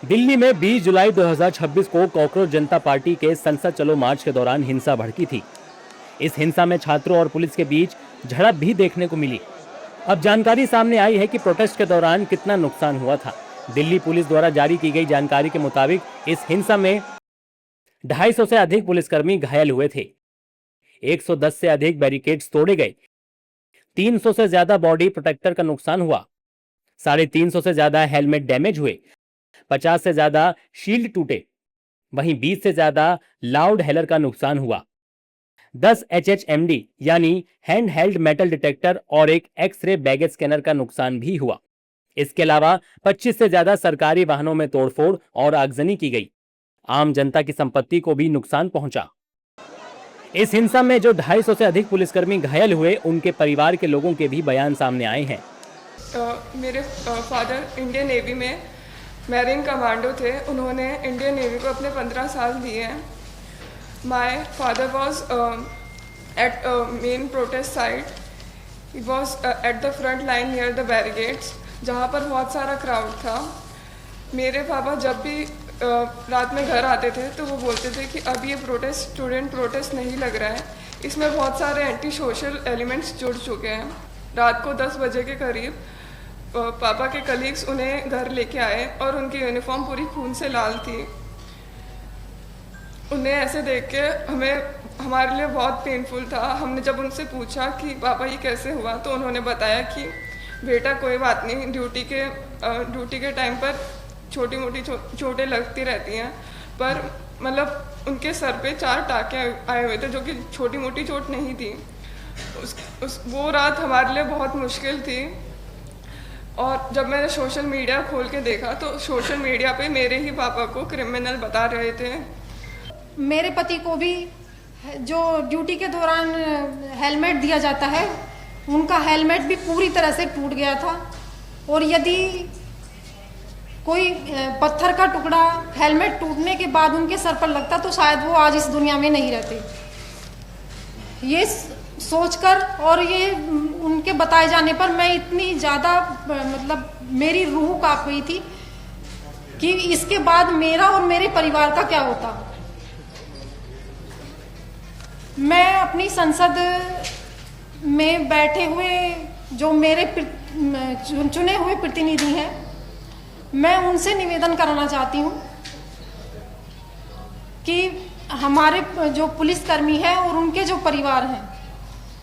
दिल्ली में 20 जुलाई 2026 को कॉकरोच जनता पार्टी के संसद चलो मार्च के दौरान हिंसा भड़की थी। इस हिंसा में छात्रों और पुलिस के बीच झड़प भी देखने को मिली। अब जानकारी सामने आई है कि प्रोटेस्ट के दौरान कितना नुकसान हुआ था। दिल्ली पुलिस द्वारा जारी की गई जानकारी के मुताबिक इस हिंसा में 250 से अधिक पुलिसकर्मी घायल हुए थे। 110 से अधिक बैरिकेड्स तोड़े गए। 300 से ज्यादा बॉडी प्रोटेक्टर का नुकसान हुआ। 350 से ज्यादा हेलमेट डैमेज हुए। 50 से ज्यादा शील्ड टूटे। वहीं 20 से ज्यादा लाउड हेलर का नुकसान हुआ। 10 HHMD यानी हैंड हेल्ड मेटल डिटेक्टर और एक एक्सरे बैगेज स्कैनर का नुकसान भी हुआ। इसके अलावा 25 से ज्यादा सरकारी वाहनों में तोड़फोड़ और आगजनी की गई। आम जनता की संपत्ति को भी नुकसान पहुंचा। इस हिंसा में जो 250 से अधिक पुलिसकर्मी घायल हुए, उनके परिवार के लोगों के भी बयान सामने आए हैं। मेरे फादर इंडियन नेवी में मैरीन कमांडो थे। उन्होंने इंडियन नेवी को अपने 15 साल दिए हैं। My father was at main protest site. He was at the front line near the barricades, जहाँ पर बहुत सारा क्राउड था। मेरे पापा जब भी रात में घर आते थे तो वो बोलते थे कि अब ये प्रोटेस्ट स्टूडेंट प्रोटेस्ट नहीं लग रहा है, इसमें बहुत सारे एंटी सोशल एलिमेंट्स जुड़ चुके हैं। रात को 10 बजे के करीब पापा के कलीग्स उन्हें घर लेके आए और उनकी यूनिफॉर्म पूरी खून से लाल थी। उन्हें ऐसे देख के हमारे लिए बहुत पेनफुल था। हमने जब उनसे पूछा कि पापा ये कैसे हुआ, तो उन्होंने बताया कि बेटा कोई बात नहीं, ड्यूटी के टाइम पर छोटी मोटी चोटें लगती रहती हैं, पर मतलब उनके सर पे 4 टाँके आए हुए थे, जो कि छोटी मोटी चोट नहीं थी। वो रात हमारे लिए बहुत मुश्किल थी। और जब मैंने सोशल मीडिया खोल के देखा तो सोशल मीडिया पे मेरे ही पापा को क्रिमिनल बता रहे थे। मेरे पति को भी जो ड्यूटी के दौरान हेलमेट दिया जाता है, उनका हेलमेट भी पूरी तरह से टूट गया था। और यदि कोई पत्थर का टुकड़ा हेलमेट टूटने के बाद उनके सर पर लगता तो शायद वो आज इस दुनिया में नहीं रहते। ये सोचकर और ये उनके बताए जाने पर मैं इतनी ज़्यादा मतलब मेरी रूह कांप गई थी कि इसके बाद मेरा और मेरे परिवार का क्या होता। मैं अपनी संसद में बैठे हुए जो मेरे चुने हुए प्रतिनिधि हैं, मैं उनसे निवेदन करना चाहती हूँ कि हमारे जो पुलिसकर्मी हैं और उनके जो परिवार हैं,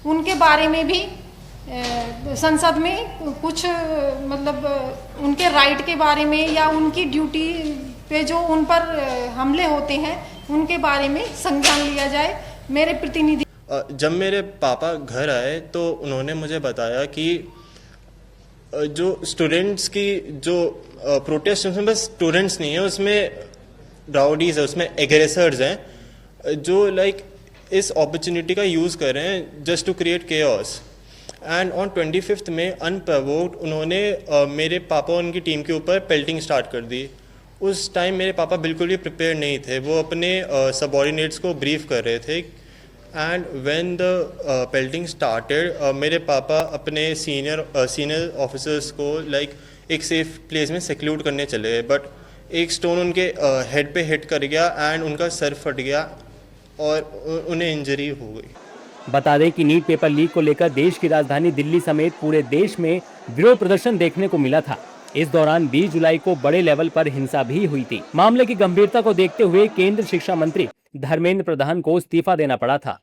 उनके बारे में भी संसद में कुछ मतलब उनके राइट के बारे में या उनकी ड्यूटी पे जो उन पर हमले होते हैं उनके बारे में संज्ञान लिया जाए। मेरे प्रतिनिधि जब मेरे पापा घर आए तो उन्होंने मुझे बताया कि जो स्टूडेंट्स की जो प्रोटेस्ट, उसमें बस स्टूडेंट्स नहीं है, उसमें राउडीज है, उसमें एग्रेसर्स हैं जो लाइक इस अपॉर्चुनिटी का यूज़ कर रहे हैं just to create chaos. And on 25 में अनप्रोवोक्ड उन्होंने मेरे पापा और उनकी टीम के ऊपर पेल्टिंग स्टार्ट कर दी। उस टाइम मेरे पापा बिल्कुल भी प्रिपेयर नहीं थे। वो अपने सबऑर्डिनेट्स को ब्रीफ कर रहे थे। And when the pelting started, मेरे पापा अपने सीनियर ऑफिसर्स को लाइक एक सेफ प्लेस में सेक्लूड करने चले गए, बट एक स्टोन उनके हेड पे हिट कर गया एंड उनका सर फट गया और उन्हें इंजरी हो गई। बता दें कि नीट पेपर लीक को लेकर देश की राजधानी दिल्ली समेत पूरे देश में विरोध प्रदर्शन देखने को मिला था। इस दौरान 20 जुलाई को बड़े लेवल पर हिंसा भी हुई थी। मामले की गंभीरता को देखते हुए केंद्र शिक्षा मंत्री धर्मेंद्र प्रधान को इस्तीफा देना पड़ा था।